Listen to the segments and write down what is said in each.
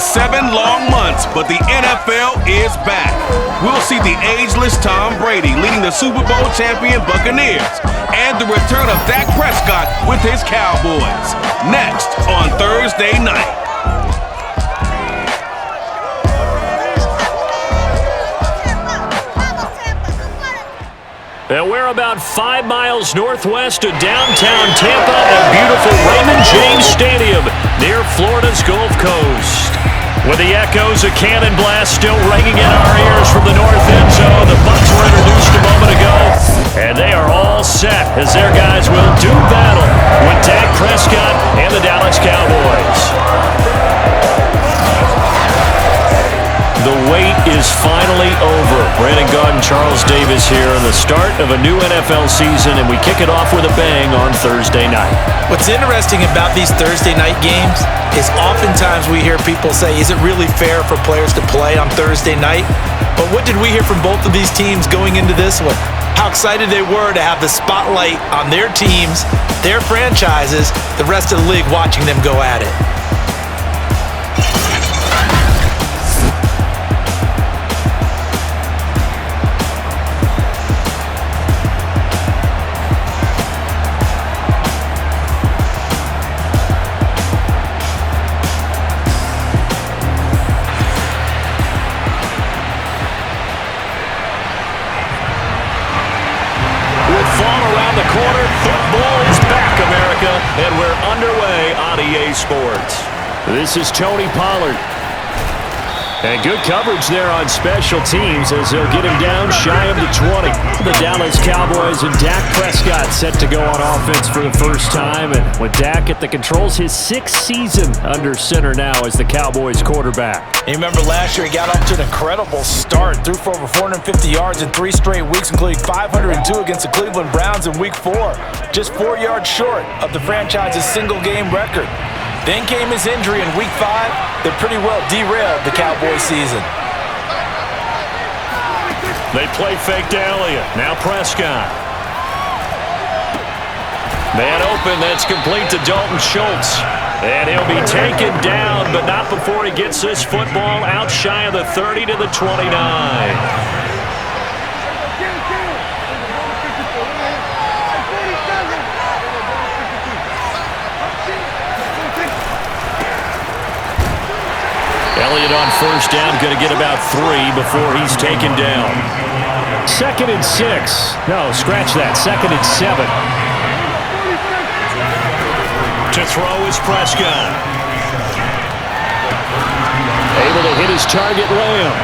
7 long months, but the NFL is back. We'll see the ageless Tom Brady leading the Super Bowl champion Buccaneers and the return of Dak Prescott with his Cowboys. Next on Thursday night. And we're about 5 miles northwest of downtown Tampa at beautiful Raymond James Stadium near Florida's Gulf Coast. With the echoes of cannon blast still ringing in our ears from the north end zone, the Bucs were introduced a moment ago, and they are all set as their guys will do battle with Dak Prescott and the Dallas Cowboys. The wait is finally over. Brandon Gaudin, Charles Davis here, the start of a new NFL season, and we kick it off with a bang on Thursday night. What's interesting about these Thursday night games is oftentimes we hear people say, is it really fair for players to play on Thursday night? But what did we hear from both of these teams going into this one? How excited they were to have the spotlight on their teams, their franchises, the rest of the league watching them go at it. And we're underway on EA Sports. This is Tony Pollard. And good coverage there on special teams as they'll get him down shy of the 20. The Dallas Cowboys and Dak Prescott set to go on offense for the first time. And with Dak at the controls, his 6th season under center now as the Cowboys quarterback. You remember last year he got off to an incredible start. Threw for over 450 yards in 3 straight weeks, including 502 against the Cleveland Browns in Week 4. Just 4 yards short of the franchise's single-game record. Then came his injury in Week 5 that pretty well derailed the Cowboys season. They play fake to Elliott. Now Prescott. Man open, that's complete to Dalton Schultz. And he'll be taken down, but not before he gets this football out shy of the 30 to the 29. Elliott on first down, going to get about 3 before he's taken down. 2nd and 6. No, scratch that. 2nd and 7. To throw is Prescott. Able to hit his target, Lamb.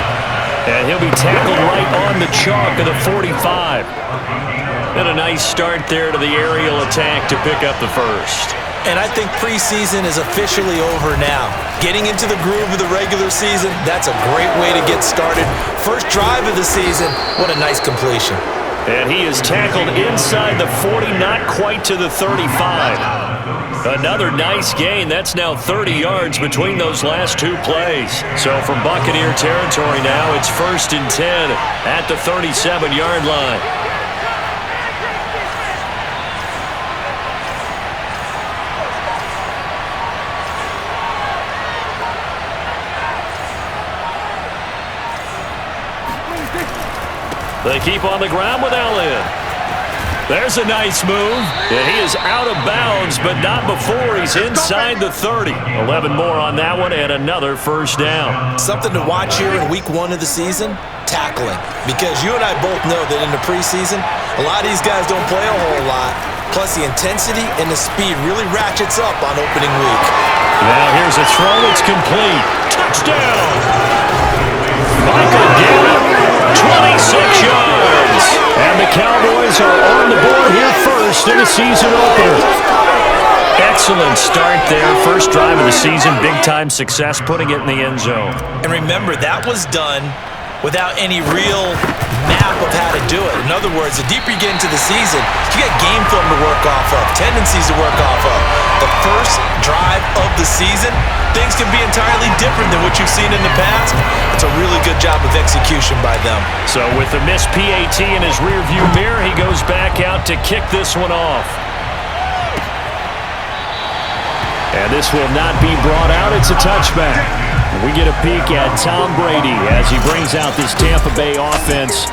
And he'll be tackled right on the chalk of the 45. And a nice start there to the aerial attack to pick up the first. And I think preseason is officially over now. Getting into the groove of the regular season, that's a great way to get started. First drive of the season, what a nice completion. And he is tackled inside the 40, not quite to the 35. Another nice gain. That's now 30 yards between those last 2 plays. So from Buccaneer territory now, it's 1st and 10 at the 37-yard line. They keep on the ground with Elliott. There's a nice move. And he is out of bounds, but not before he's inside the 30. 11 more on that one and another first down. Something to watch here in Week 1 of the season, tackling. Because you and I both know that in the preseason, a lot of these guys don't play a whole lot. Plus the intensity and the speed really ratchets up on opening week. Now here's a throw that's complete. Touchdown! Michael Gallup. 26 yards. And the Cowboys are on the board here first in the season opener. Excellent start there. First drive of the season. Big-time success putting it in the end zone. And remember, that was done without any real map of how to do it. In other words, the deeper you get into the season, you got game film to work off of, tendencies to work off of. The first drive of the season, things can be entirely different than what you've seen in the past. It's a really good job of execution by them. So with the missed PAT in his rearview mirror, he goes back out to kick this one off. And this will not be brought out. It's a touchback. We get a peek at Tom Brady as he brings out this Tampa Bay offense.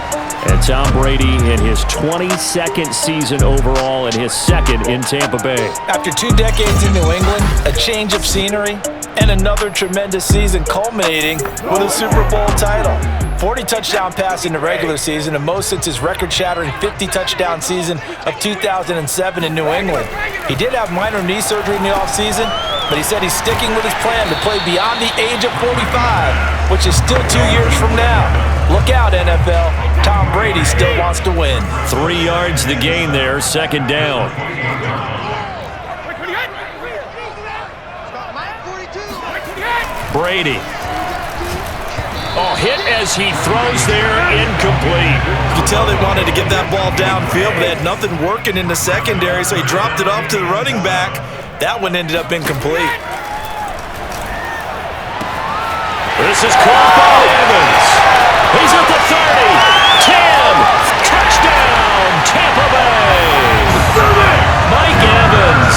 And Tom Brady in his 22nd season overall and his second in Tampa Bay. After 2 decades in New England, a change of scenery, and another tremendous season culminating with a Super Bowl title. 40 touchdown pass in the regular season, and most since his record-shattering 50-touchdown season of 2007 in New England. He did have minor knee surgery in the offseason, but he said he's sticking with his plan to play beyond the age of 45, which is still 2 years from now. Look out, NFL. Tom Brady still wants to win. 3 yards the gain there, second down. Brady. Oh, hit as he throws there, incomplete. You can tell they wanted to get that ball downfield, but they had nothing working in the secondary, so he dropped it off to the running back. That one ended up incomplete. This is caught by Evans. He's at the 30, 10, touchdown, Tampa Bay. Mike Evans,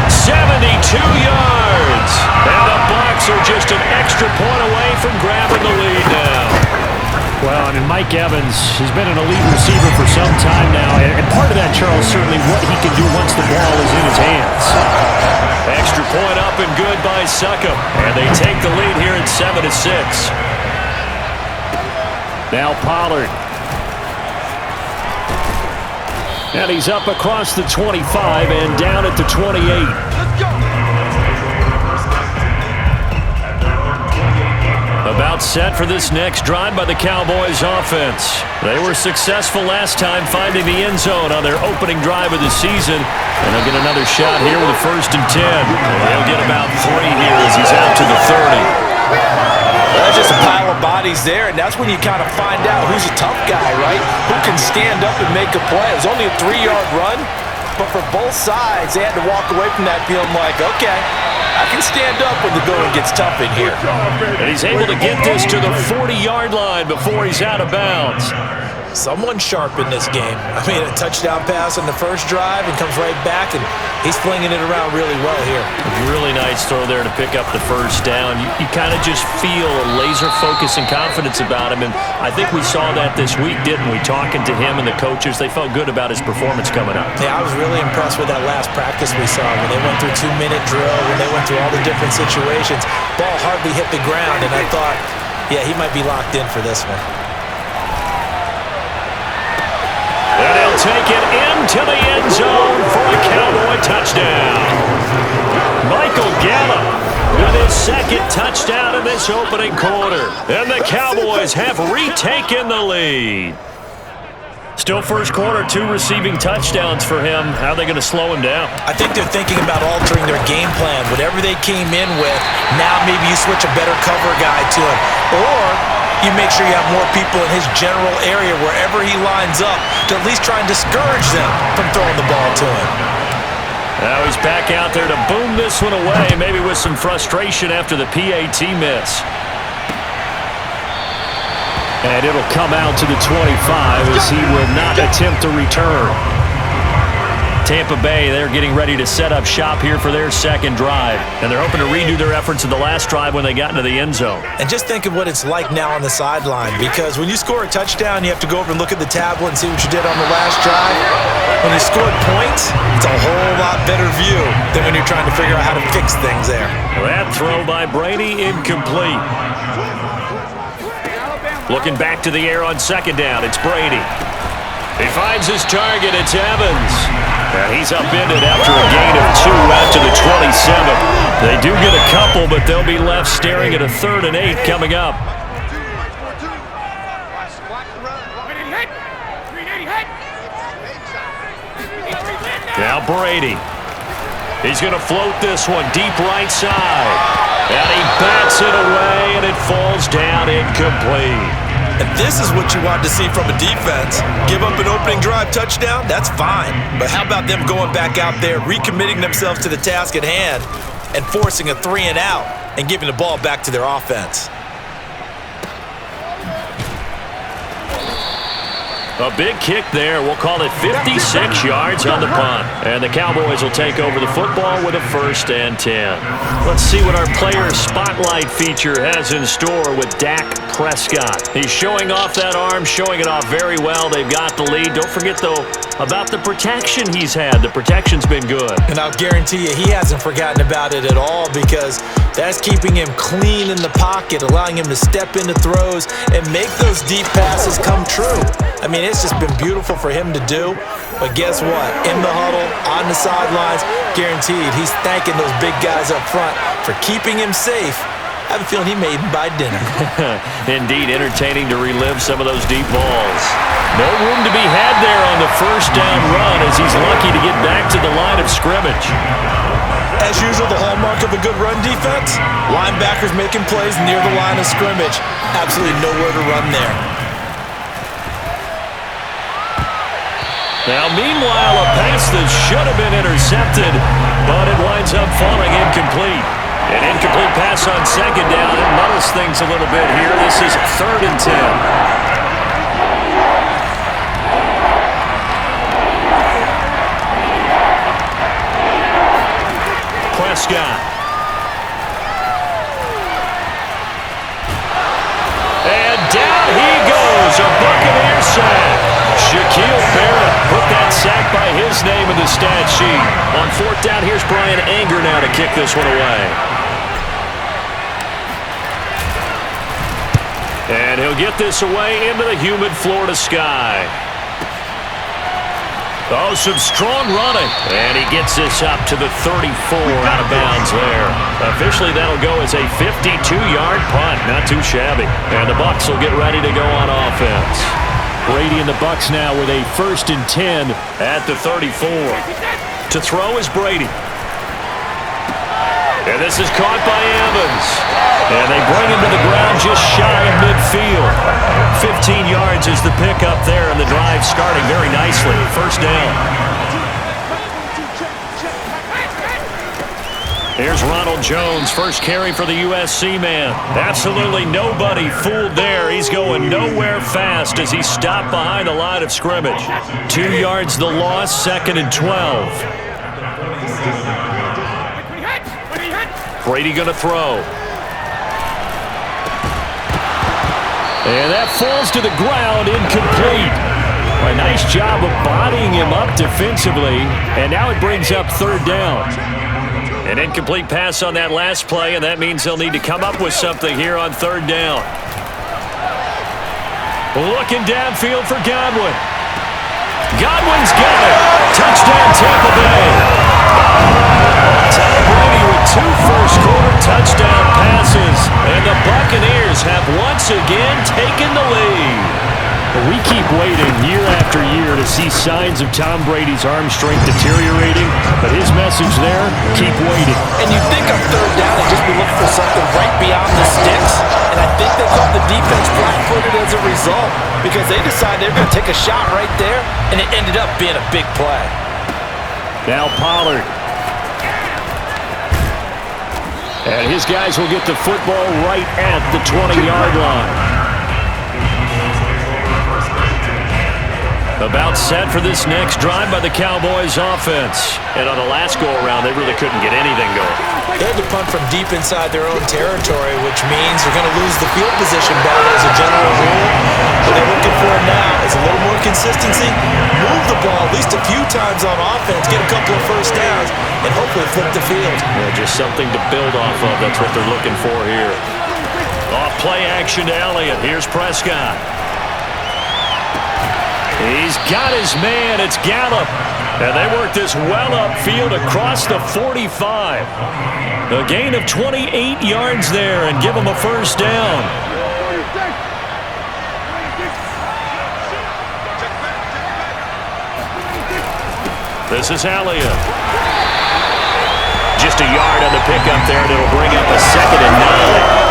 72 yards. And the Bucs are just an extra point away from grabbing the lead now. Well, I mean, Mike Evans has been an elite receiver for some time now, and part of that, Charles, certainly what he can do once the ball is in his hands. Extra point up and good by Succop, and they take the lead here at 7-6. Now Pollard. And he's up across the 25 and down at the 28. Let's go. About set for this next drive by the Cowboys offense. They were successful last time finding the end zone on their opening drive of the season. And they'll get another shot here with a 1st and 10. They'll get about 3 here as he's out to the 30. There's just a pile of bodies there, and that's when you kind of find out who's a tough guy, right? Who can stand up and make a play. It was only a 3-yard run, but for both sides, they had to walk away from that feeling like, okay, I can stand up when the going gets tough in here. And he's able to get this to the 40-yard line before he's out of bounds. Someone sharp in this game. I mean, a touchdown pass on the first drive and comes right back, and he's flinging it around really well here. Really nice throw there to pick up the first down. You kind of just feel a laser focus and confidence about him, and I think we saw that this week, didn't we? Talking to him and the coaches, they felt good about his performance coming up. Yeah, I was really impressed with that last practice we saw when they went through 2-minute drill, when they went through all the different situations. Ball hardly hit the ground, and I thought, yeah, he might be locked in for this one. And he'll take it into the end zone for a Cowboy touchdown. Michael Gallup with his second touchdown in this opening quarter. And the Cowboys have retaken the lead. Still first quarter, 2 receiving touchdowns for him. How are they going to slow him down? I think they're thinking about altering their game plan. Whatever they came in with, now maybe you switch a better cover guy to him. Or you make sure you have more people in his general area wherever he lines up to at least try and discourage them from throwing the ball to him. Now he's back out there to boom this one away, maybe with some frustration after the PAT miss. And it'll come out to the 25 as he will not attempt to return. Tampa Bay, they're getting ready to set up shop here for their second drive. And they're hoping to redo their efforts in the last drive when they got into the end zone. And just think of what it's like now on the sideline, because when you score a touchdown, you have to go over and look at the tablet and see what you did on the last drive. When you scored points, it's a whole lot better view than when you're trying to figure out how to fix things there. That throw by Brady, incomplete. Looking back to the air on second down, it's Brady. He finds his target, it's Evans. And he's upended after a gain of 2 out to the 27. They do get a couple, but they'll be left staring at a 3rd and 8 coming up. Now Brady. He's going to float this one deep right side. And he bats it away, and it falls down incomplete. And this is what you want to see from a defense. Give up an opening drive touchdown, that's fine. But how about them going back out there, recommitting themselves to the task at hand, and forcing a 3 and out, and giving the ball back to their offense. A big kick there. We'll call it 56 yards on the punt. And the Cowboys will take over the football with a 1st and 10. Let's see what our player spotlight feature has in store with Dak Prescott. He's showing off that arm, showing it off very well. They've got the lead. Don't forget, though, about the protection he's had. The protection's been good. And I'll guarantee you he hasn't forgotten about it at all, because that's keeping him clean in the pocket, allowing him to step into throws and make those deep passes come true. I mean, it's just been beautiful for him to do. But guess what? In the huddle, on the sidelines, guaranteed he's thanking those big guys up front for keeping him safe. I have a feeling he made him buy dinner. Indeed, entertaining to relive some of those deep balls. No room to be had there on the 1st down run, as he's lucky to get back to the line of scrimmage. As usual, the hallmark of a good run defense, linebackers making plays near the line of scrimmage. Absolutely nowhere to run there. Now, meanwhile, a pass that should have been intercepted, but it winds up falling incomplete. An incomplete pass on 2nd down. It muddles things a little bit here. This is 3rd and 10. Prescott. And down he goes. A Buccaneer sack. Shaquille Barrett put that sack by his name in the stat sheet. On 4th down, here's Brian Anger now to kick this one away. And he'll get this away into the humid Florida sky. Oh, some strong running. And he gets this up to the 34 out of bounds there. Officially, that'll go as a 52-yard punt. Not too shabby. And the Bucs will get ready to go on offense. Brady and the Bucs now with a 1st and 10 at the 34. To throw is Brady. And this is caught by Evans. And they bring him to the ground just shy of midfield. 15 yards is the pickup there, and the drive starting very nicely. 1st down. Here's Ronald Jones, first carry for the USC man. Absolutely nobody fooled there. He's going nowhere fast as he stopped behind the line of scrimmage. 2 yards the loss, 2nd and 12. Brady going to throw. And that falls to the ground, incomplete. A nice job of bodying him up defensively, and now it brings up 3rd down. An incomplete pass on that last play, and that means they'll need to come up with something here on 3rd down. Looking downfield for Godwin. Godwin's got it. Touchdown, Tampa Bay. Tom Brady with 2 first-quarter touchdown passes, and the Buccaneers have once again taken the lead. We keep waiting year after year to see signs of Tom Brady's arm strength deteriorating, but his message there, keep waiting. And you think on 3rd down they'd just be looking for something right beyond the sticks, and I think they caught the defense flat-footed as a result, because they decided they were going to take a shot right there, and it ended up being a big play. Now Pollard. And his guys will get the football right at the 20-yard line. About set for this next drive by the Cowboys offense. And on the last go-around, they really couldn't get anything going. They had to punt from deep inside their own territory, which means they're going to lose the field position battle as a general rule. What they're looking for now is a little more consistency, move the ball at least a few times on offense, get a couple of first downs, and hopefully flip the field. Yeah, just something to build off of. That's what they're looking for here. Off play action to Elliott. Here's Prescott. He's got his man. It's Gallup. And they work this well upfield across the 45. A gain of 28 yards there and give them a first down. This is Elliott. Just a yard on the pickup there, and it'll bring up a 2nd and 9.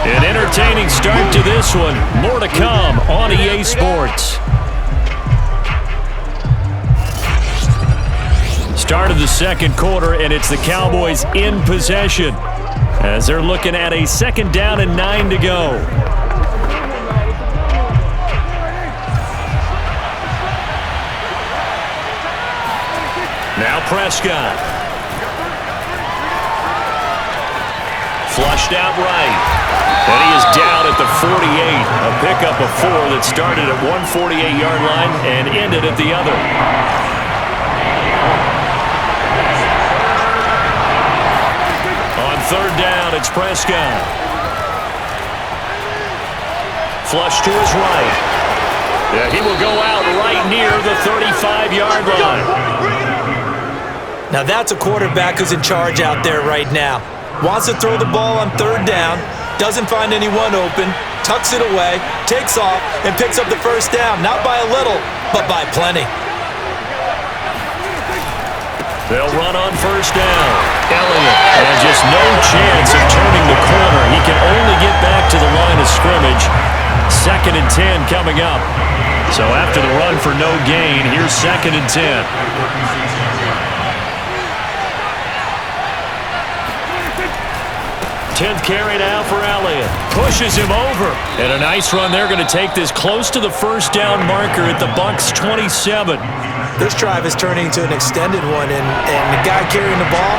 An entertaining start to this one. More to come on EA Sports. Start of the 2nd quarter, and it's the Cowboys in possession. as they're looking at a 2nd down and 9 to go. Now Prescott. Flushed out right. And he is down at the 48. A pickup of 4 that started at one 48-yard line and ended at the other. On 3rd down, it's Prescott. Flush to his right. Yeah, he will go out right near the 35-yard line. Now that's a quarterback who's in charge out there right now. Wants to throw the ball on 3rd down, doesn't find anyone open, tucks it away, takes off, and picks up the 1st down. Not by a little, but by plenty. They'll run on 1st down. Elliott, and just no chance of turning the corner. He can only get back to the line of scrimmage. 2nd and 10 coming up. So after the run for no gain, here's 2nd and 10. 10th carry now for Elliott. Pushes him over. And a nice run there. Going to take this close to the 1st down marker at the Bucs 27. This drive is turning into an extended one, and the guy carrying the ball,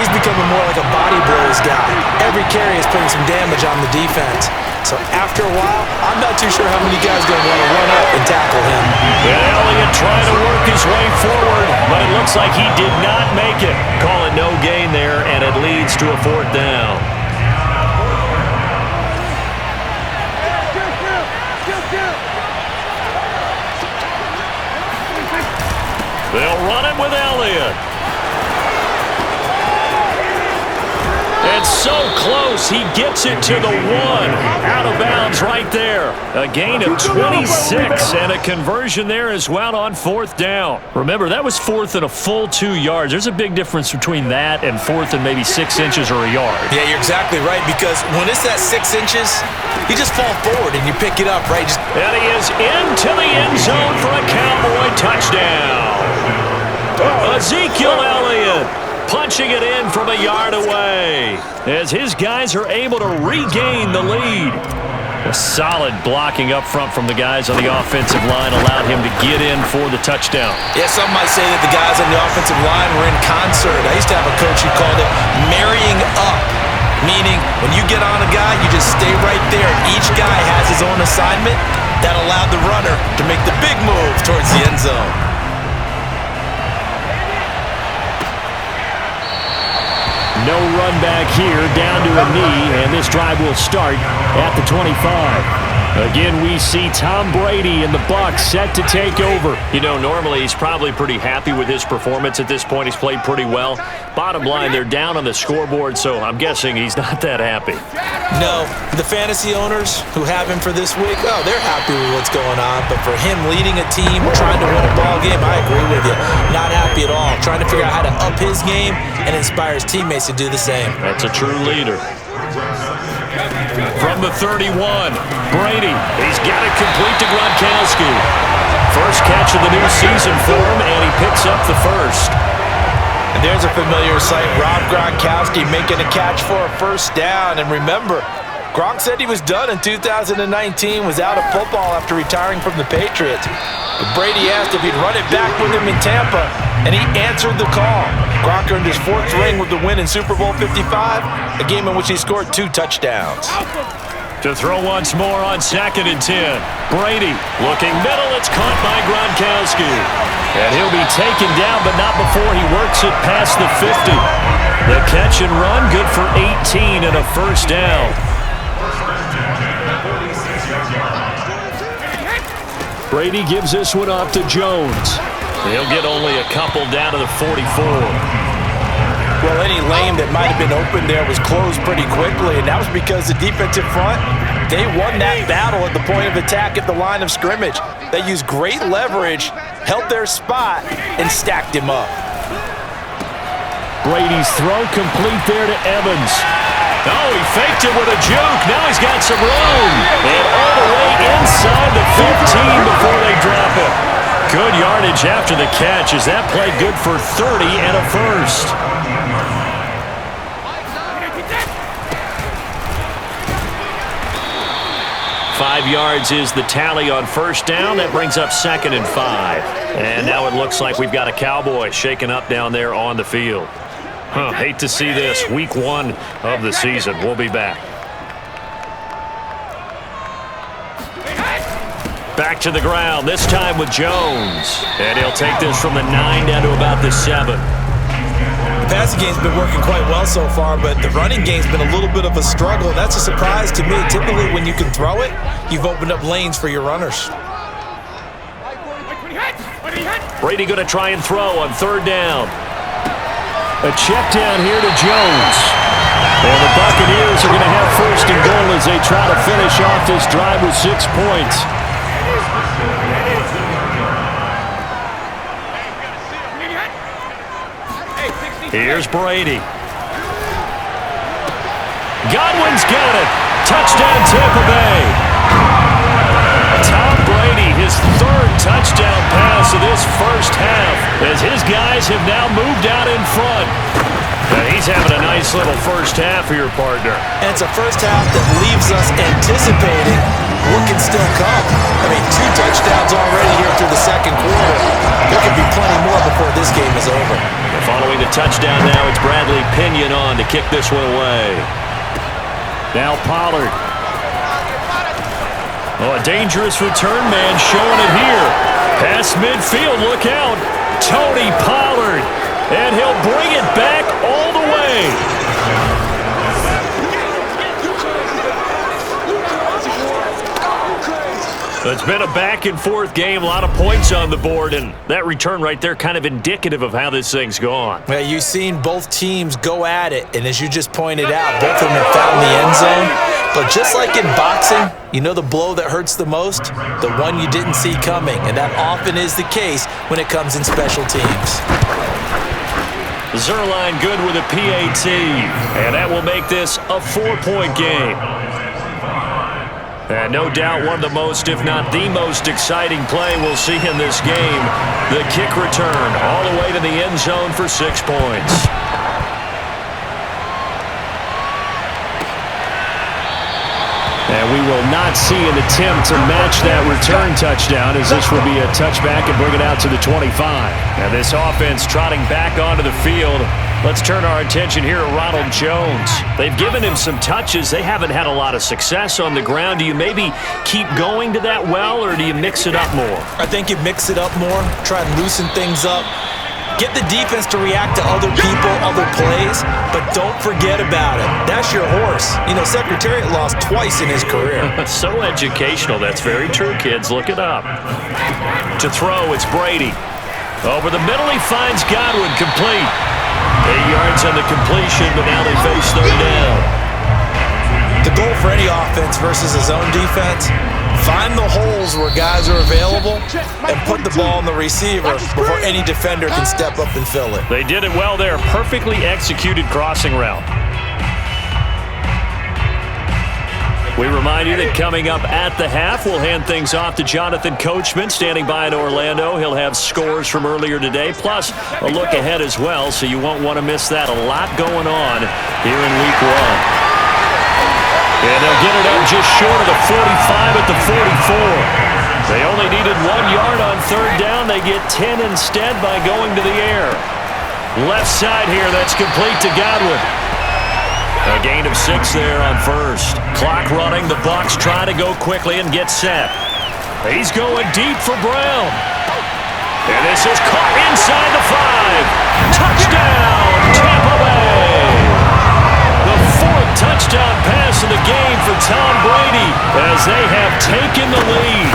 he's becoming more like a body blows guy. Every carry is putting some damage on the defense. So after a while, I'm not too sure how many guys are going to want to run up and tackle him. And Elliott trying to work his way forward, but it looks like he did not make it. Call it no gain there, and it leads to a 4th down. They'll run it with Elliott. And so close, he gets it to the 1. Out of bounds right there. A gain of 26 and a conversion there as well on 4th down. Remember, that was 4th and a full 2 yards. There's a big difference between that and 4th and maybe 6 inches or a yard. Yeah, you're exactly right, because when it's that 6 inches, you just fall forward and you pick it up, right? And he is into the end zone for a Cowboy touchdown. Ezekiel Elliott punching it in from a yard away as his guys are able to regain the lead. A solid blocking up front from the guys on the offensive line allowed him to get in for the touchdown. Yeah, some might say that the guys on the offensive line were in concert. I used to have a coach who called it marrying up, meaning when you get on a guy, you just stay right there. Each guy has his own assignment that allowed the runner to make the big move towards the end zone. No run back here, down to a knee, and this drive will start at the 25. Again, we see Tom Brady and the Bucs set to take over. You know, normally he's probably pretty happy with his performance at this point. He's played pretty well. Bottom line, they're down on the scoreboard, so I'm guessing he's not that happy. No, the fantasy owners who have him for this week, oh, they're happy with what's going on. But for him leading a team, trying to win a ball game, I agree with you. Not happy at all. Trying to figure out how to up his game and inspire his teammates to do the same. That's a true leader. From the 31, Brady. He's got it complete to Gronkowski. First catch of the new season for him, and he picks up the first. And there's a familiar sight. Rob Gronkowski making a catch for a 1st down. And remember, Gronk said he was done in 2019, was out of football after retiring from the Patriots. But Brady asked if he'd run it back with him in Tampa, and he answered the call. Gronk earned his 4th ring with the win in Super Bowl 55, a game in which he scored 2 touchdowns. To throw once more on 2nd and 10. Brady looking middle. It's caught by Gronkowski. And he'll be taken down, but not before he works it past the 50. The catch and run, good for 18 and a 1st down. Brady gives this one off to Jones. He'll get only a couple down to the 44. Well, any lane that might have been open there was closed pretty quickly, and that was because the defensive front, they won that battle at the point of attack at the line of scrimmage. They used great leverage, held their spot, and stacked him up. Brady's throw complete there to Evans. Oh, he faked it with a juke. Now he's got some room. And all the way inside the 15 before they drop it. Good yardage after the catch as that play good for 30 and a 1st. 5 yards is the tally on first down. That brings up 2nd and 5. And now it looks like we've got a Cowboy shaking up down there on the field. Hate to see this. Week 1 of the season. We'll be back. Back to the ground, this time with Jones. And he'll take this from the 9 down to about the 7. The passing game's been working quite well so far, but the running game's been a little bit of a struggle. That's a surprise to me. Typically, when you can throw it, you've opened up lanes for your runners. Brady going to try and throw on 3rd down. A check down here to Jones. And the Buccaneers are going to have 1st and goal as they try to finish off this drive with 6 points. Here's Brady. Godwin's got it. Touchdown, Tampa Bay. Tom Brady, his 3rd touchdown pass of this first half, as his guys have now moved out in front. And he's having a nice little first half here, partner. And it's a first half that leaves us anticipating what can still come. I mean, 2 touchdowns already here through the 2nd quarter. There could be plenty more before this game is over. Following the touchdown now, it's Bradley Pinion on to kick this one away. Now Pollard. Oh, a dangerous return man showing it here. Past midfield, look out. Tony Pollard. And he'll bring it back all the way. It's been a back-and-forth game, a lot of points on the board, and that return right there kind of indicative of how this thing's gone. Well, you've seen both teams go at it, and as you just pointed out, both of them have found the end zone. But just like in boxing, you know the blow that hurts the most? The one you didn't see coming, and that often is the case when it comes in special teams. Zerline good with a PAT, and that will make this a 4-point game. And no doubt one of the most, if not the most exciting play we'll see in this game. The kick return all the way to the end zone for 6 points. And we will not see an attempt to match that return touchdown, as this will be a touchback and bring it out to the 25. And this offense trotting back onto the field. Let's turn our attention here to Ronald Jones. They've given him some touches. They haven't had a lot of success on the ground. Do you maybe keep going to that well, or do you mix it up more? I think you mix it up more, try and loosen things up. Get the defense to react to other people, other plays, but don't forget about it. That's your horse. You know, Secretariat lost twice in his career. So educational. That's very true, kids. Look it up. To throw, it's Brady. Over the middle, he finds Godwin, complete. 8 yards on the completion, but now they face 3rd down. The goal for any offense versus his own defense, find the holes where guys are available and put the ball on the receiver before any defender can step up and fill it. They did it well there. Perfectly executed crossing route. We remind you that coming up at the half, we'll hand things off to Jonathan Coachman, standing by in Orlando. He'll have scores from earlier today, plus a look ahead as well, so you won't want to miss that. A lot going on here in Week 1. And they'll get it up just short of the 45 at the 44. They only needed 1 yard on 3rd down. They get 10 instead by going to the air. Left side here, that's complete to Godwin. A gain of 6 there on 1st. Clock running. The Bucs try to go quickly and get set. He's going deep for Brown. And this is caught inside the 5. Touchdown, Tampa Bay. The 4th touchdown pass of the game for Tom Brady as they have taken the lead.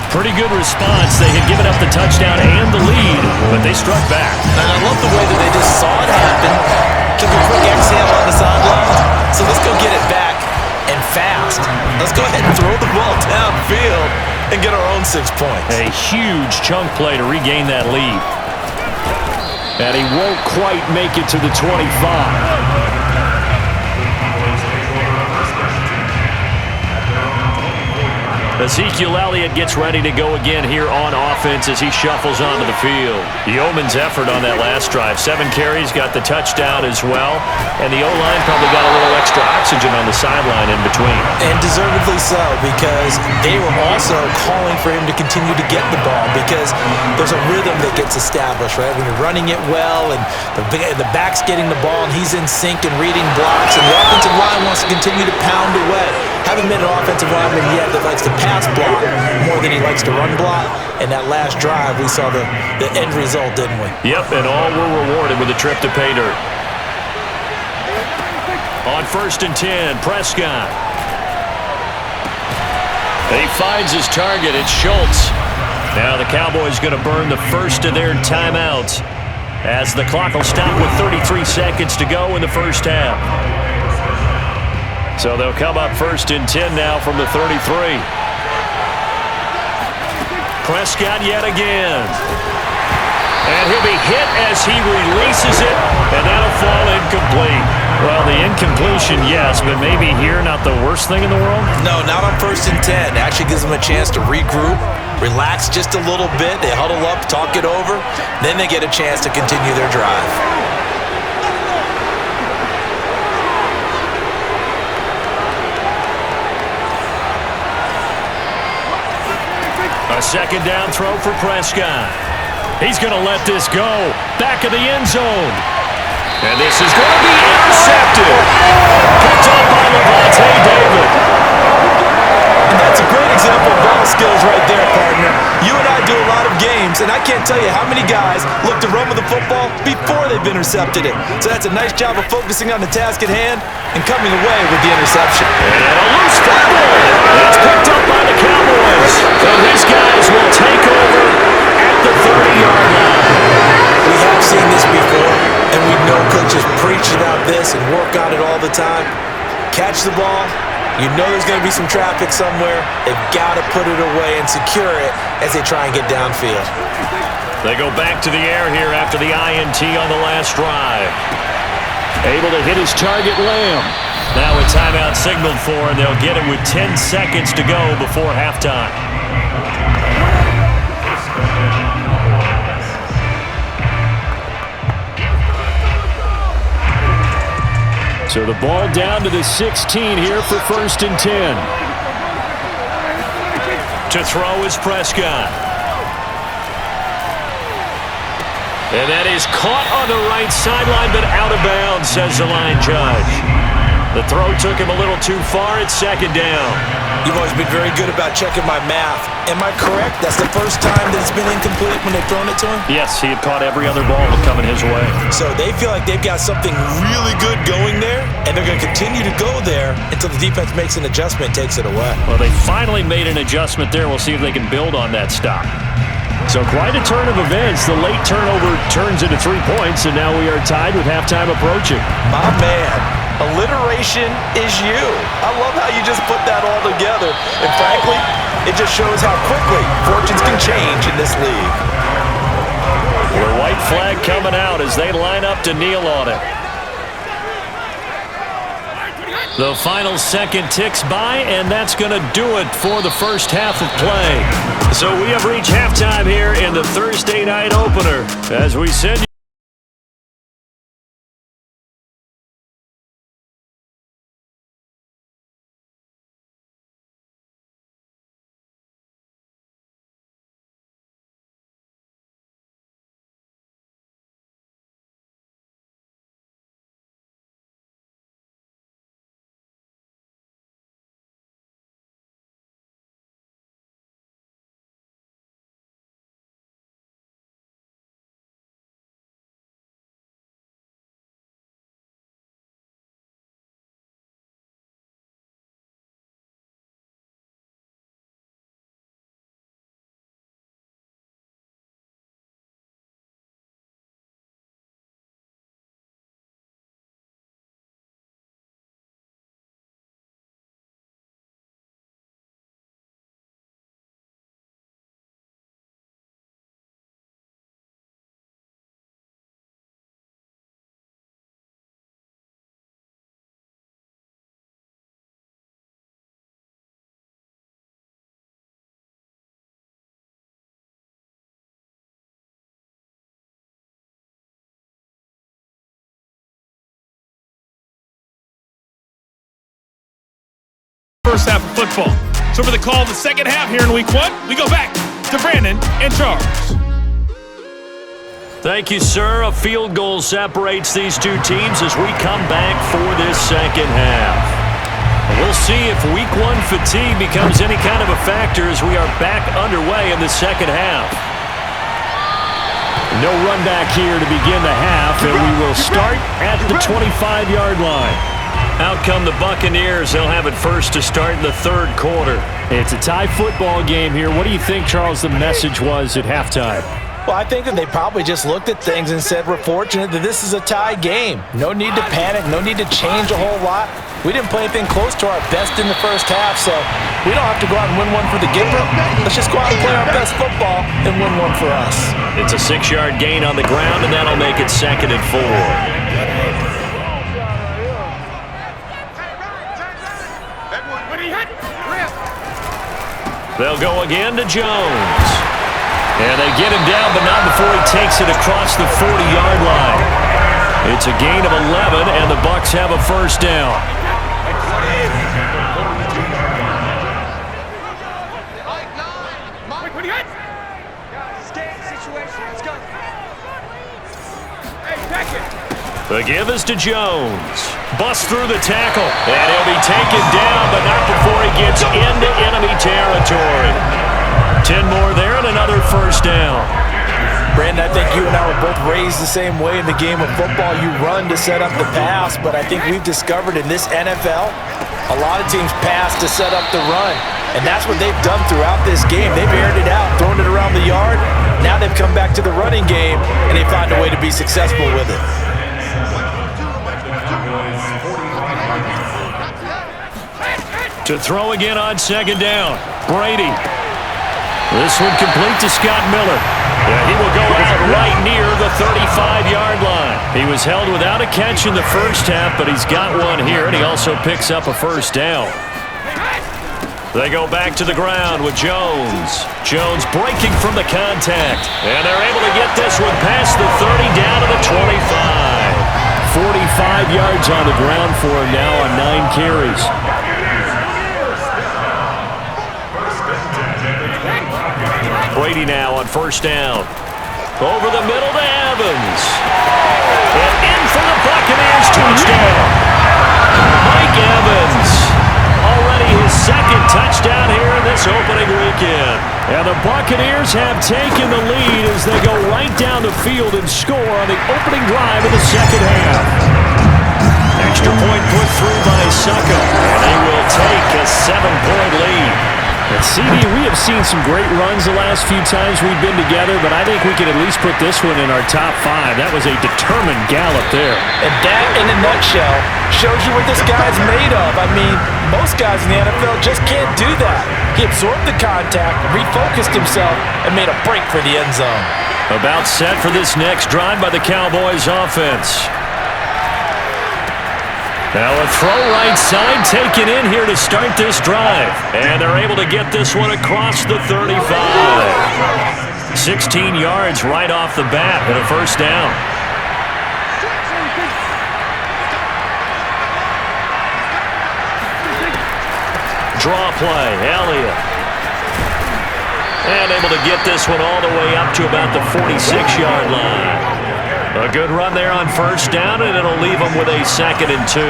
Pretty good response. They had given up the touchdown and the lead, but they struck back. And I love the way that they just saw it happen. Took a quick exhale on the sideline. So let's go get it back and fast. Let's go ahead and throw the ball downfield and get our own 6 points. A huge chunk play to regain that lead. And he won't quite make it to the 25. Ezekiel Elliott gets ready to go again here on offense as he shuffles onto the field. Yeoman's effort on that last drive. 7 carries, got the touchdown as well. And the O-line probably got a little extra oxygen on the sideline in between. And deservedly so, because they were also calling for him to continue to get the ball, because there's a rhythm that gets established, right? When you're running it well and the back's getting the ball and he's in sync and reading blocks, and the offensive line wants to continue to pound away. Haven't been an offensive lineman yet that likes to pass block more than he likes to run block. And that last drive, we saw the end result, didn't we? Yep, and all were rewarded with a trip to pay dirt. On 1st and 10, Prescott. He finds his target. It's Schultz. Now the Cowboys going to burn the first of their timeouts as the clock will stop with 33 seconds to go in the first half. So they'll come up 1st and 10 now from the 33. Prescott yet again. And he'll be hit as he releases it, and that'll fall incomplete. Well, the incompletion, yes, but maybe here not the worst thing in the world? No, not on 1st and 10. Actually gives them a chance to regroup, relax just a little bit. They huddle up, talk it over. Then they get a chance to continue their drive. A 2nd down throw for Prescott. He's going to let this go. Back of the end zone. And this is going to be intercepted. Picked up by Levante David. And that's a great example of ball skills right there, partner. You and I do a lot of games, and I can't tell you how many guys look to run with the football before they've intercepted it. So that's a nice job of focusing on the task at hand and coming away with the interception. And a loose fumble. It's picked up by the Cowboys. And these guys will take over at the 30-yard line. We have seen this before, and we know coaches preach about this and work on it all the time. Catch the ball. You know there's going to be some traffic somewhere. They've got to put it away and secure it as they try and get downfield. They go back to the air here after the INT on the last drive. Able to hit his target, Lamb. Now a timeout signaled for, and they'll get it with 10 seconds to go before halftime. So the ball down to the 16 here for 1st and 10. To throw is Prescott. And that is caught on the right sideline, but out of bounds, says the line judge. The throw took him a little too far. It's 2nd down. You've always been very good about checking my math. Am I correct? That's the first time that it's been incomplete when they've thrown it to him? Yes, he had caught every other ball coming his way. So they feel like they've got something really good going there, and they're going to continue to go there until the defense makes an adjustment and takes it away. Well, they finally made an adjustment there. We'll see if they can build on that stop. So quite a turn of events. The late turnover turns into 3 points, and now we are tied with halftime approaching. My man. Alliteration is you. I love how you just put that all together. And frankly, it just shows how quickly fortunes can change in this league. The white flag coming out as they line up to kneel on it. The final second ticks by, and that's going to do it for the first half of play. So we have reached halftime here in the Thursday night opener as we send you first half of football. So for the call of the second half here in week 1, we go back to Brandon and Charles. Thank you, sir. A field goal separates these two teams as we come back for this second half. We'll see if week 1 fatigue becomes any kind of a factor as we are back underway in the second half. No run back here to begin the half, and we will start at the 25-yard line. Out come the Buccaneers. They'll have it first to start in the third quarter. It's a tie football game here. What do you think, Charles, the message was at halftime? Well, I think that they probably just looked at things and said, we're fortunate that this is a tie game. No need to panic, no need to change a whole lot. We didn't play anything close to our best in the first half, so we don't have to go out and win one for the Gipper. Let's just go out and play our best football and win one for us. It's a 6-yard gain on the ground, and that'll make it 2nd and 4. They'll go again to Jones. And they get him down, but not before he takes it across the 40-yard line. It's a gain of 11, and the Bucs have a first down. The give is to Jones. Busts through the tackle, and he'll be taken down, but not before he gets into enemy territory. 10 more there and another first down. Brandon, I think you and I were both raised the same way in the game of football. You run to set up the pass, but I think we've discovered in this NFL, a lot of teams pass to set up the run, and that's what they've done throughout this game. They've aired it out, thrown it around the yard. Now they've come back to the running game, and they find a way to be successful with it. To throw again on second down, Brady. This one complete to Scott Miller. Yeah, he will go out right near the 35-yard line. He was held without a catch in the first half, but he's got one here, and he also picks up a first down. They go back to the ground with Jones. Jones breaking from the contact, and they're able to get this one past the 30 down to the 25. 45 yards on the ground for him now on 9 carries. Brady now on first down. Over the middle to Evans. And in for the Buccaneers touchdown. Mike Evans. Already his second touchdown here in this opening weekend. And the Buccaneers have taken the lead as they go right down the field and score on the opening drive of the second half. Extra point put through by Succo. And they will take a 7-point lead. And CD, we have seen some great runs the last few times we've been together, but I think we can at least put this one in our top 5. That was a determined gallop there. And that, in a nutshell, shows you what this guy's made of. I mean, most guys in the NFL just can't do that. He absorbed the contact, refocused himself, and made a break for the end zone. About set for this next drive by the Cowboys offense. Now a throw right side taken in here to start this drive. And they're able to get this one across the 35. 16 yards right off the bat and a first down. Draw play, Elliott. And able to get this one all the way up to about the 46-yard line. A good run there on first down, and it'll leave them with a 2nd and 2.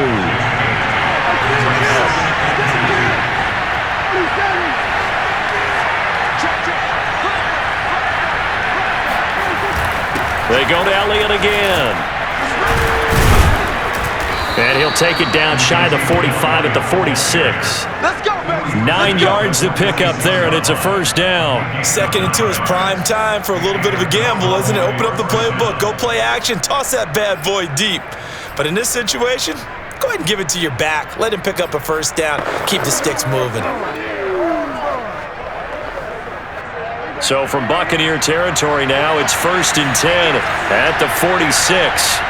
They go to Elliott again. And he'll take it down shy of the 45 at the 46. Let's go, baby. 9 yards to pick up there, and it's a first down. 2nd and 2 is prime time for a little bit of a gamble, isn't it? Open up the playbook, go play action, toss that bad boy deep. But in this situation, go ahead and give it to your back. Let him pick up a first down. Keep the sticks moving. So from Buccaneer territory now, it's 1st and 10 at the 46.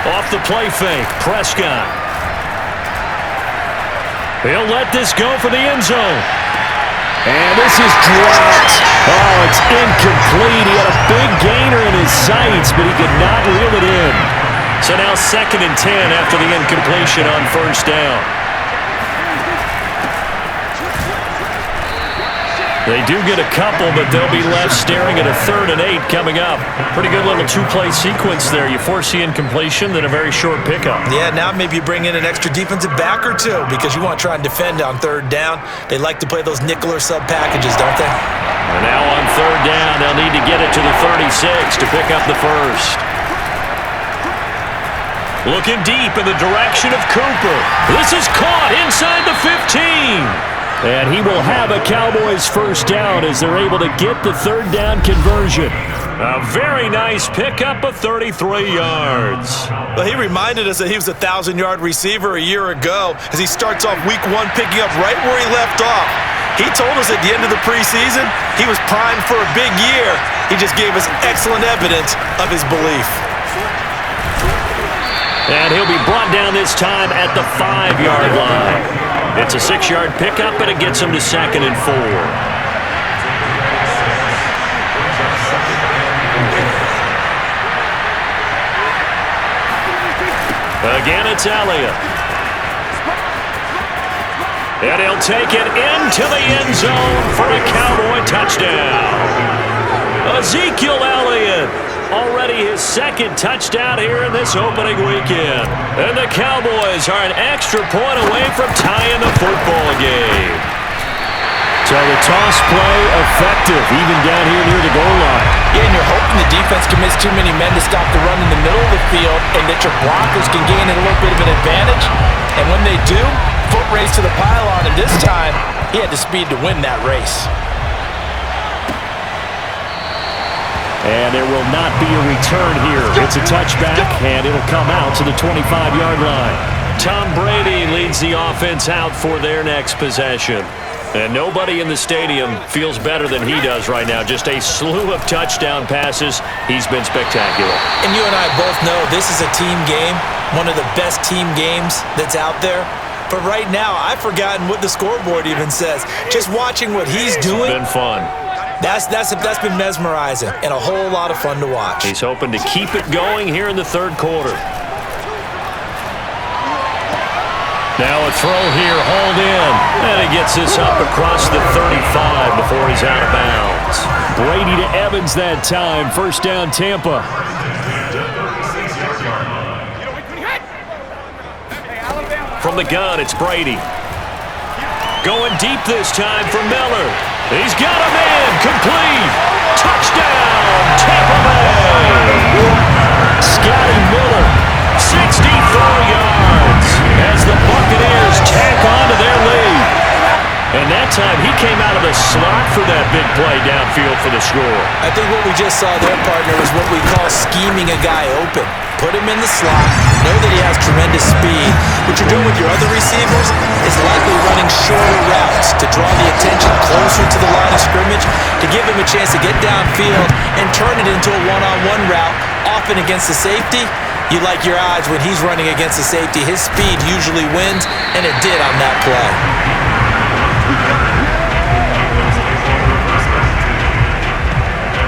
Off the play fake, Prescott. He'll let this go for the end zone. And this is dropped. Oh, it's incomplete. He had a big gainer in his sights, but he could not reel it in. So now 2nd and 10 after the incompletion on first down. They do get a couple, but they'll be left staring at a 3rd and 8 coming up. Pretty good little 2-play sequence there. You force the incompletion, then a very short pickup. Yeah, now maybe you bring in an extra defensive back or two because you want to try and defend on 3rd down. They like to play those nickel or sub packages, don't they? And now on 3rd down, they'll need to get it to the 36 to pick up the first. Looking deep in the direction of Cooper. This is caught inside the 15. And he will have a Cowboys first down as they're able to get the 3rd down conversion. A very nice pickup of 33 yards. Well, he reminded us that he was a 1,000-yard receiver a year ago as he starts off week 1 picking up right where he left off. He told us at the end of the preseason he was primed for a big year. He just gave us excellent evidence of his belief. And he'll be brought down this time at the 5-yard line. It's a 6-yard pickup, and it gets him to 2nd and 4. Again, it's Elliott. And he'll take it into the end zone for a Cowboy touchdown. Ezekiel Elliott. Already his 2nd touchdown here in this opening weekend. And the Cowboys are an extra point away from tying the football game. So the toss play effective, even down here near the goal line. Yeah, and you're hoping the defense commits too many men to stop the run in the middle of the field and that your blockers can gain a little bit of an advantage. And when they do, foot race to the pylon, and this time he had the speed to win that race. And there will not be a return here. It's a touchback, and it'll come out to the 25-yard line. Tom Brady leads the offense out for their next possession. And nobody in the stadium feels better than he does right now. Just a slew of touchdown passes. He's been spectacular. And you and I both know this is a team game, one of the best team games that's out there. But right now, I've forgotten what the scoreboard even says. Just watching what he's doing. It's been fun. That's been mesmerizing and a whole lot of fun to watch. He's hoping to keep it going here in the 3rd quarter. Now a throw here, hauled in. And he gets this up across the 35 before he's out of bounds. Brady to Evans that time. First down, Tampa. From the gun, it's Brady. Going deep this time for Miller. He's got a man, complete. Touchdown, Tampa Bay. Scotty Miller, 64 yards as the Buccaneers tack on to their lead. And that time he came out of the slot for that big play downfield for the score. I think what we just saw there, partner, is what we call scheming a guy open. Put him in the slot, know that he has tremendous speed. What you're doing with your other receivers is likely running shorter routes to draw the attention closer to the line of scrimmage, to give him a chance to get downfield and turn it into a one-on-one route, often against the safety. You like your odds when he's running against the safety. His speed usually wins, and it did on that play.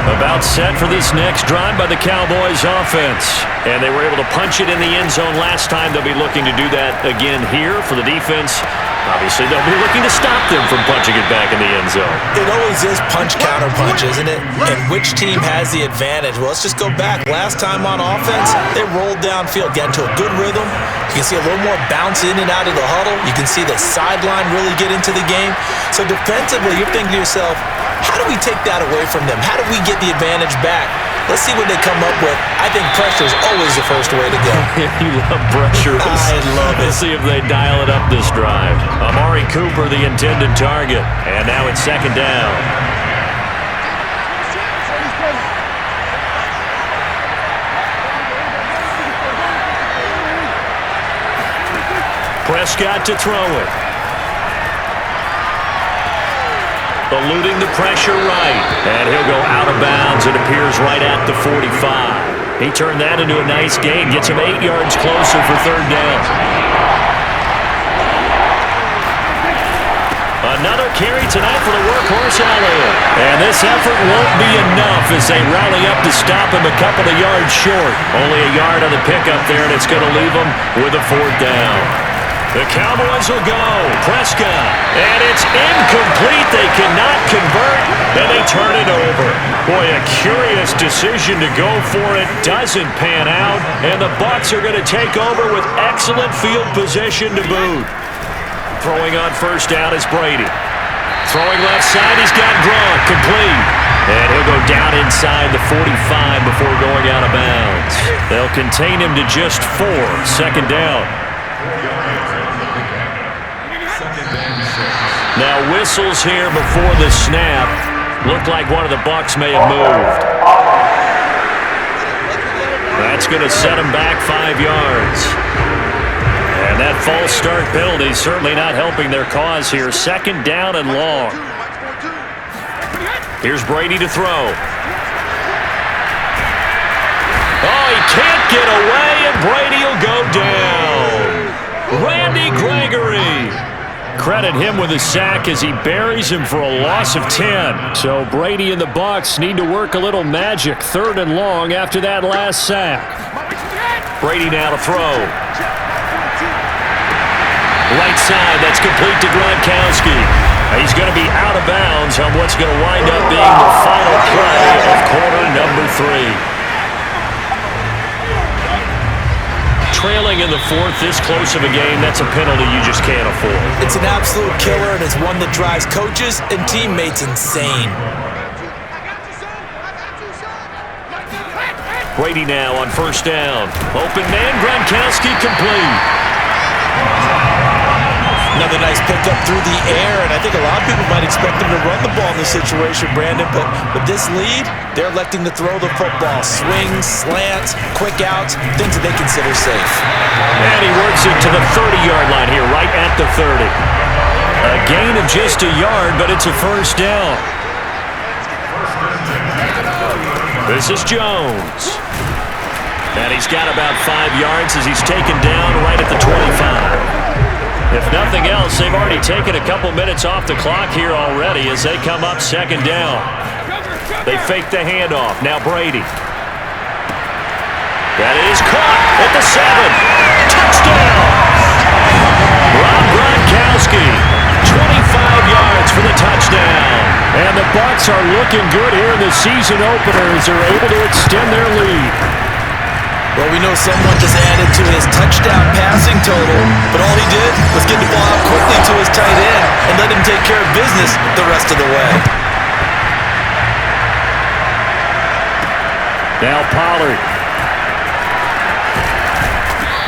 About set for this next drive by the Cowboys offense. And they were able to punch it in the end zone last time. They'll be looking to do that again here for the defense. Obviously, they'll be looking to stop them from punching it back in the end zone. It always is punch-counter-punch, isn't it? And which team has the advantage? Well, let's just go back. Last time on offense, they rolled downfield, got into a good rhythm. You can see a little more bounce in and out of the huddle. You can see the sideline really get into the game. So defensively, you're thinking to yourself, how do we take that away from them? How do we get the advantage back? Let's see what they come up with. I think pressure is always the first way to go. You love pressure. I love it. Let's see if they dial it up this drive. Amari Cooper, the intended target. And now it's 2nd down. Prescott to throw it. Eluding the pressure right. And he'll go out of bounds. It appears right at the 45. He turned that into a nice gain. Gets him 8 yards closer for 3rd down. Another carry tonight for the workhorse Elliott. And this effort won't be enough as they rally up to stop him a couple of yards short. Only a yard on the pickup there, and it's going to leave him with a 4th down. The Cowboys will go. Prescott. And it's incomplete. They cannot convert, and they turn it over. Boy, a curious decision to go for it. Doesn't pan out, and the Bucs are going to take over with excellent field position to boot. Throwing on 1st down is Brady. Throwing left side, he's got Gronk, complete. And he'll go down inside the 45 before going out of bounds. They'll contain him to just 4, 2nd down. Now whistles here before the snap. Looked like one of the Bucs may have moved. That's going to set him back 5 yards. And that false start penalty certainly not helping their cause here. 2nd down and long. Here's Brady to throw. Oh, he can't get away, and Brady will go down. Randy Gregory. Credit him with a sack as he buries him for a loss of 10. So Brady and the Bucs need to work a little magic. 3rd and long after that last sack. Brady now to throw. Right side, that's complete to Gronkowski. He's going to be out of bounds on what's going to wind up being the final play of quarter number 3. Trailing in the 4th, this close of a game, that's a penalty you just can't afford. It's an absolute killer, and it's one that drives coaches and teammates insane. Brady now on 1st down. Open man, Gronkowski complete. Another nice pickup through the air, and I think a lot of people might expect him to run the ball in this situation, Brandon, but with this lead, they're electing to throw the football. Swings, slants, quick outs, things that they consider safe. And he works it to the 30-yard line here, right at the 30. A gain of just a yard, but it's a 1st down. This is Jones. And he's got about 5 yards as he's taken down right at the 25. If nothing else, they've already taken a couple minutes off the clock here already as they come up 2nd down. They fake the handoff. Now Brady. That is caught at the 7. Touchdown! Rob Gronkowski, 25 yards for the touchdown. And the Bucs are looking good here in the season opener as they're able to extend their lead. Well, we know someone just added to his touchdown passing total, but all he did was get the ball out quickly to his tight end and let him take care of business the rest of the way. Now Pollard.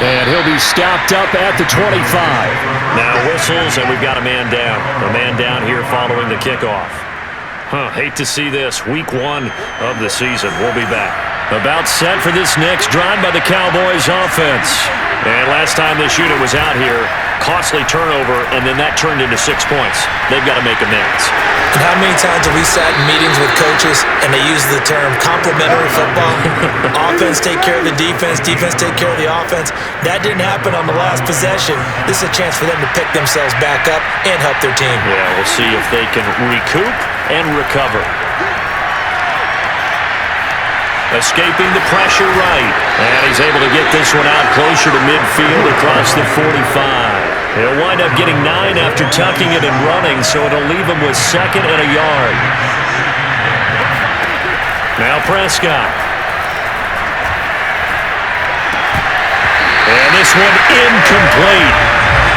And he'll be stopped up at the 25. Now whistles, and we've got a man down. A man down here following the kickoff. Hate to see this. Week 1 of the season. We'll be back. About set for this next drive by the Cowboys offense. And last time this unit was out here, costly turnover, and then that turned into 6 points. They've got to make amends. And how many times have we sat in meetings with coaches and they use the term complementary football? Offense take care of the defense, defense take care of the offense. That didn't happen on the last possession. This is a chance for them to pick themselves back up and help their team. Yeah, we'll see if they can recoup and recover. Escaping the pressure right. And he's able to get this one out closer to midfield across the 45. He'll wind up getting 9 after tucking it and running, so it'll leave him with 2nd and a yard. Now Prescott. And this one incomplete.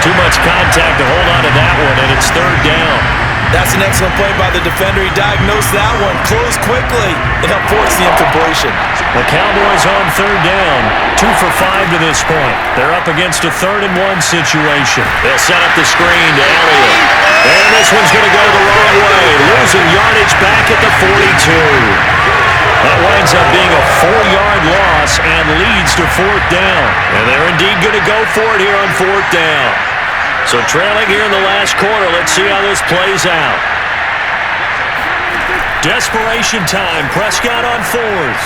Too much contact to hold on to that one, and it's 3rd down. That's an excellent play by the defender. He diagnosed that one, closed quickly, and helped force the incompletion. The Cowboys on 3rd down, 2 for 5 to this point. They're up against a 3rd and 1 situation. They'll set up the screen to Elliott. And this one's going to go the wrong way, losing yardage back at the 42. That winds up being a 4-yard loss and leads to 4th down. And they're indeed going to go for it here on 4th down. So trailing here in the last quarter, let's see how this plays out. Desperation time, Prescott on 4th.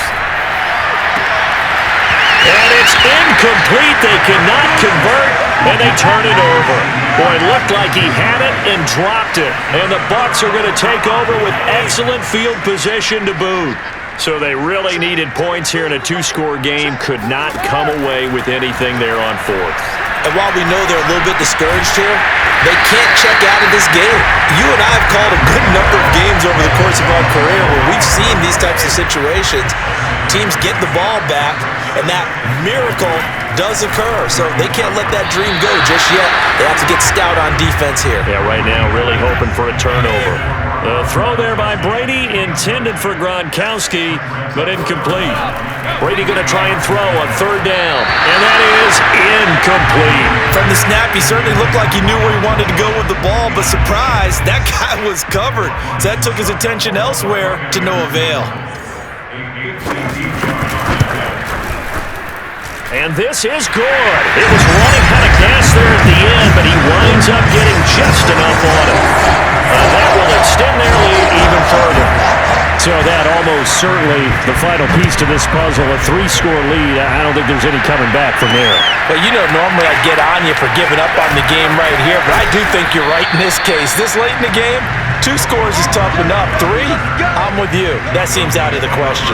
And it's incomplete. They cannot convert. and they turn it over. Boy, it looked like he had it and dropped it. And the Bucs are going to take over with excellent field position to boot. So they really needed points here in a two-score game. Could not come away with anything there on fourth. And while we know they're a little bit discouraged here, they can't check out of this game. You and I have called a good number of games over the course of our career where we've seen these types of situations. Teams get the ball back, and that miracle does occur. So they can't let that dream go just yet. They have to get stout on defense here. Yeah, right now really hoping for a turnover. The throw there by Brady, intended for Gronkowski, but incomplete. Brady going to try and throw on third down, and that is incomplete. From the snap, he certainly looked like he knew where he wanted to go with the ball, but surprise, that guy was covered. So that took his attention elsewhere to no avail. And this is good. It was running kind of gas there at the end, but he winds up getting just enough on it. That will extend their lead even further. So that almost certainly the final piece to this puzzle, a three-score lead. I don't think there's any coming back from there. Well, you know, normally I'd get on you for giving up on the game right here, but I do think you're right in this case. This late in the game, 2 scores is tough enough. 3, I'm with you. That seems out of the question.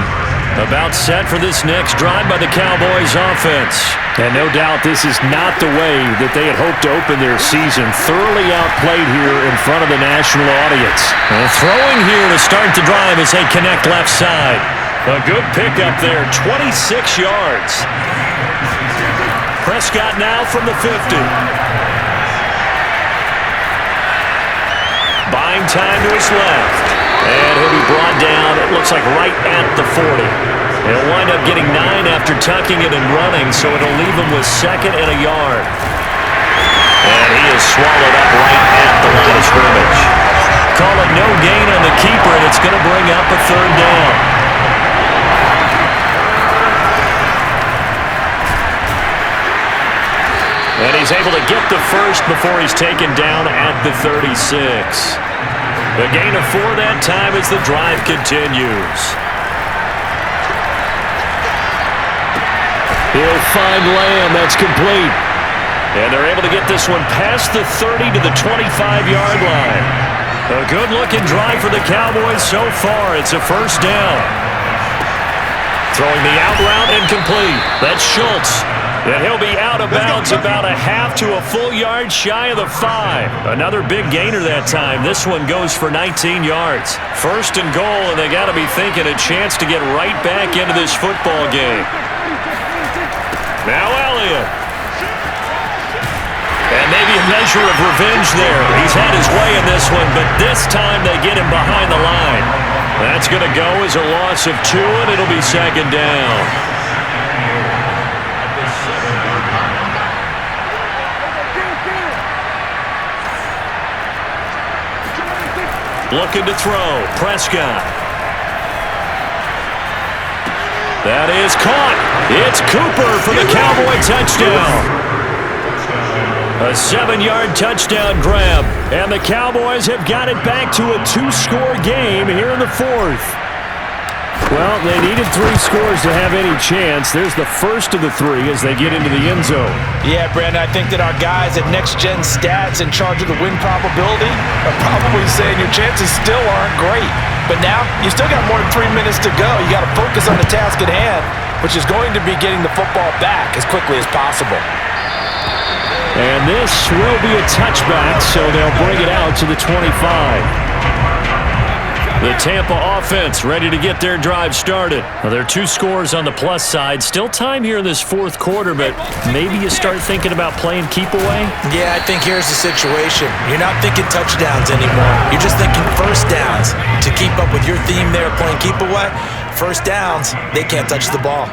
About set for this next drive by the Cowboys offense. And no doubt this is not the way that they had hoped to open their season. Thoroughly outplayed here in front of the national audience. And throwing here to start the drive as they connect left side. A good pickup there, 26 yards. Prescott now from the 50. Buying time to his left. And he'll be brought down, it looks like right at the 40. He'll wind up getting 9 after tucking it and running, so it'll leave him with 2nd and a yard. And he is swallowed up right at the line of scrimmage. Call it no gain on the keeper, and it's going to bring up a 3rd down. And he's able to get the first before he's taken down at the 36. The gain of 4 that time as the drive continues. He'll find Lamb. That's complete. And they're able to get this one past the 30 to the 25-yard line. A good-looking drive for the Cowboys so far. It's a 1st down. Throwing the out route incomplete. That's Schultz. And he'll be out of bounds about a half to a full yard shy of the 5. Another big gainer that time. This one goes for 19 yards. 1st and goal, and they got to be thinking a chance to get right back into this football game. Now Elliott. And maybe a measure of revenge there. He's had his way in this one, but this time they get him behind the line. That's going to go as a loss of 2, and it'll be 2nd down. Looking to throw. Prescott. That is caught. It's Cooper for the Cowboy touchdown. A 7-yard touchdown grab. And the Cowboys have got it back to a 2-score game here in the 4th. Well, they needed 3 scores to have any chance. There's the first of the 3 as they get into the end zone. Yeah, Brandon, I think that our guys at Next Gen Stats in charge of the win probability are probably saying your chances still aren't great. But now, you still got more than 3 minutes to go. You got to focus on the task at hand, which is going to be getting the football back as quickly as possible. And this will be a touchback, so they'll bring it out to the 25. The Tampa offense ready to get their drive started. Well, there are 2 scores on the plus side. Still time here in this 4th quarter, but maybe you start thinking about playing keep away? Yeah, I think here's the situation. You're not thinking touchdowns anymore. You're just thinking 1st downs. To keep up with your theme there, playing keep away, 1st downs, they can't touch the ball.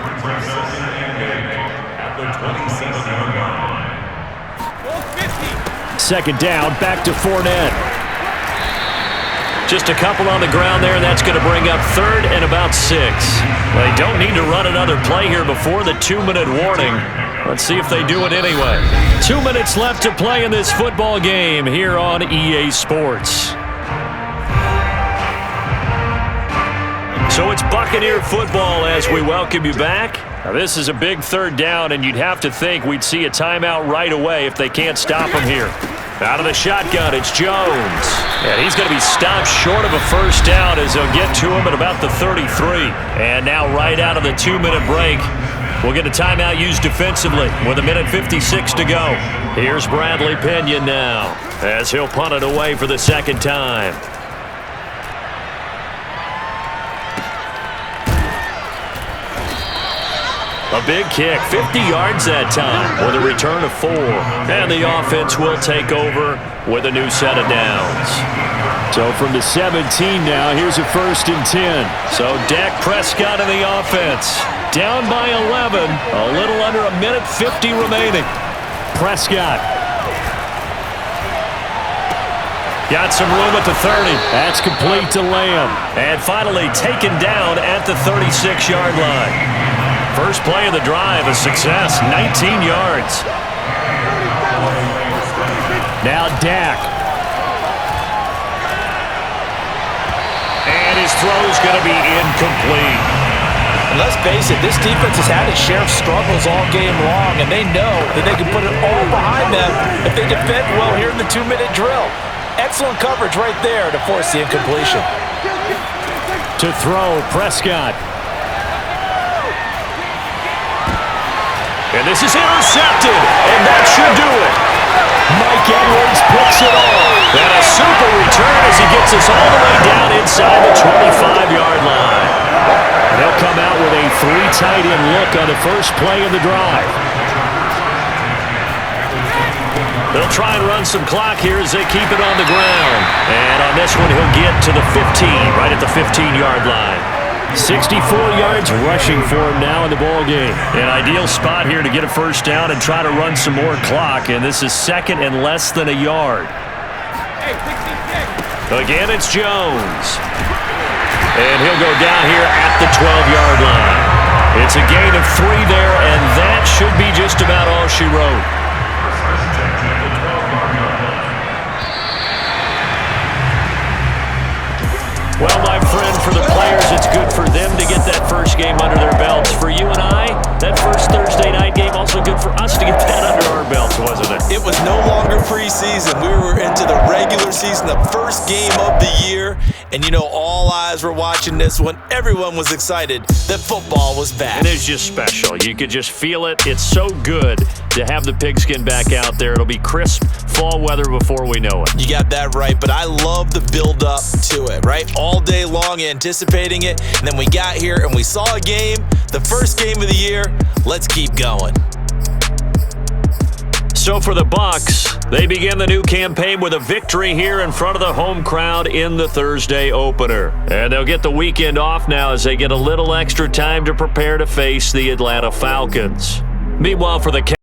Second down, back to Fournette. Just a couple on the ground there. That's going to bring up 3rd and about 6. They don't need to run another play here before the 2-minute warning. Let's see if they do it anyway. 2 minutes left to play in this football game here on EA Sports. So it's Buccaneer football as we welcome you back. Now, this is a big third down, and you'd have to think we'd see a timeout right away if they can't stop him here. Out of the shotgun, it's Jones. And he's going to be stopped short of a first down as they'll get to him at about the 33. And now right out of the 2-minute break, we'll get a timeout used defensively with 1:56 to go. Here's Bradley Pinion now as he'll punt it away for the second time. A big kick, 50 yards that time with a return of 4. And the offense will take over with a new set of downs. So from the 17 now, here's a 1st and 10. So Dak Prescott in the offense. Down by 11, a little under 1:50 remaining. Prescott. Got some room at the 30. That's complete to Lamb. And finally taken down at the 36-yard line. First play of the drive, a success, 19 yards. Now Dak. And his throw's going to be incomplete. And let's face it, this defense has had its share of struggles all game long, and they know that they can put it all behind them if they defend well here in the 2-minute drill. Excellent coverage right there to force the incompletion. To throw, Prescott. And this is intercepted, and that should do it. Mike Edwards picks it off. And a super return as he gets us all the way down inside the 25-yard line. They'll come out with a 3 tight end look on the first play of the drive. They'll try and run some clock here as they keep it on the ground. And on this one, he'll get to the 15, right at the 15-yard line. 64 yards rushing for him now in the ball game. An ideal spot here to get a first down and try to run some more clock. And this is 2nd and less than a yard. Again, it's Jones. And he'll go down here at the 12-yard line. It's a gain of 3 there, and that should be just about all she wrote. Well, my friend, for the players, it's good for them to get that first game under their belts. For you and I, that first Thursday night game, also good for us to get that under our belts, wasn't it? It was no longer preseason. We were into the regular season, the first game of the year. And, you know, all eyes were watching this one. Everyone was excited that football was back. It is just special. You could just feel it. It's so good to have the pigskin back out there. It'll be crisp fall weather before we know it. You got that right, but I love the build-up to it, right? All day long anticipating it, and then we got here and we saw a game, the first game of the year. Let's keep going. So for the Bucs, they begin the new campaign with a victory here in front of the home crowd in the Thursday opener. And they'll get the weekend off now as they get a little extra time to prepare to face the Atlanta Falcons. Meanwhile, for the